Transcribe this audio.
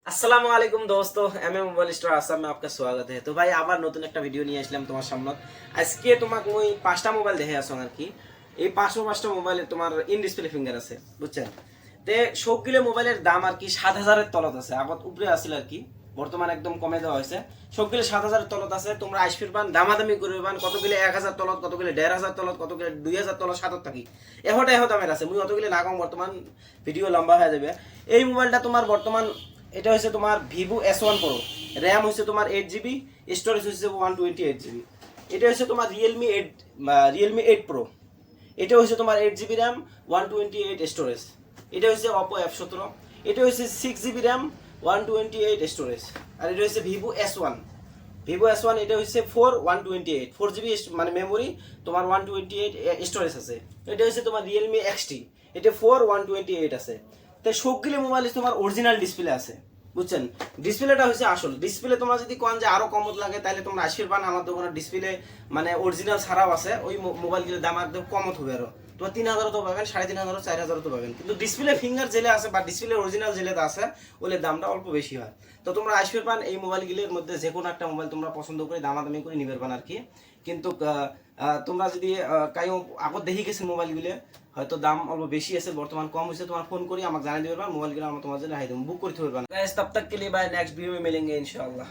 আসসালামু আলাইকুম দোস্তো mobile store Assam में आपका स्वागत है। তো ভাই আবার নতুন একটা ভিডিও নিয়ে আসলাম তোমার সামনে। আজকে তোমাকে ওই পাঁচটা মোবাইল দেখে আসো আর কি। এই পাঁচটা মোবাইলে তোমার ইন ডিসপ্লে ফিঙ্গার আছে, বুঝছেন? তে সবগুলো মোবাইলের দাম আর কি 7,000-এর তলত আছে, আগত উপরে আছিল আর কি, বর্তমান একদম কমে দেওয়া হয়েছে। সবগুলো 7,000-এর তলত আছে। তোমরা আইসফির পান দামাদামি করবে পান, কতগুলো 1,000 তলত, কতগুলো 1,500 তলত, কতগুলো 2,000 তলত, 7 থাকি এহো দামের আছে। মুই অতগুলো না কম, বর্তমান ভিডিও লম্বা হয়ে যাবে। এই মোবাইলটা তোমার বর্তমান এটা হচ্ছে তোমার ভিভো S1 প্রো, র্যাম হচ্ছে তোমার 8 GB, স্টোরেজ হচ্ছে 128 GB। এটা হচ্ছে তোমার রিয়েলমি 8 প্রো, এটা হচ্ছে তোমার 8 GB র্যাম, 128 স্টোরেজ। এটা হচ্ছে অপো F17, এটা হচ্ছে 6 GB র্যাম, 128 স্টোরেজ। আর এটা হচ্ছে ভিভো S1, এটা হচ্ছে 4 128 মানে মেমোরি, তোমার 128 স্টোরেজ আছে। এটা হচ্ছে তোমার রিয়েলমি XT, এটা 4 128 আছে। তাই সবগুলি মোবাইলে তোমার অরিজিনাল ডিসপ্লে আছে, বুঝছেন? ডিসপ্লেটা হচ্ছে আসল ডিসপ্লে। তোমরা যদি কোন যে আরো কমত লাগে তাহলে তোমরা আশির পান আমার দোকানের ডিসপ্লে মানে অরিজিনাল ছাড়াও আছে। ওই মোবাইলগুলোর দাম একদম কমত হবে, আরো তোমার 3,000 তো পাবেন, 3,500, 4,000 তো পাবেন। কিন্তু ডিসপ্লে ফিঙ্গার জেলে আছে বা ডিসপ্লে অরিজিনাল জেলে আছে, ওগুলোর দামটা অল্প বেশি হয়। তো তোমরা আশির পান এই মোবাইলগুলোর মধ্যে যে কোনো একটা মোবাইল তোমরা পছন্দ করে দামাদামি করে নিবে পান আর কি। কিন্তু তোমরা যদি কাই আগত দেখি গেছে মোবাইলগুলো হয়তো দাম অল্প বেশি আছে, বর্তমান কম হয়েছে, তোমার ফোন করি আমাকে জানিয়ে দিবে পারবা, মোবাইলগুলো আমরা তোমার জন্য হাই দেবো, বুক করতে পারবা। গাইস তব তক के लिए बाय, नेक्स्ट वीडियो में मिलेंगे इंशाल्लाह।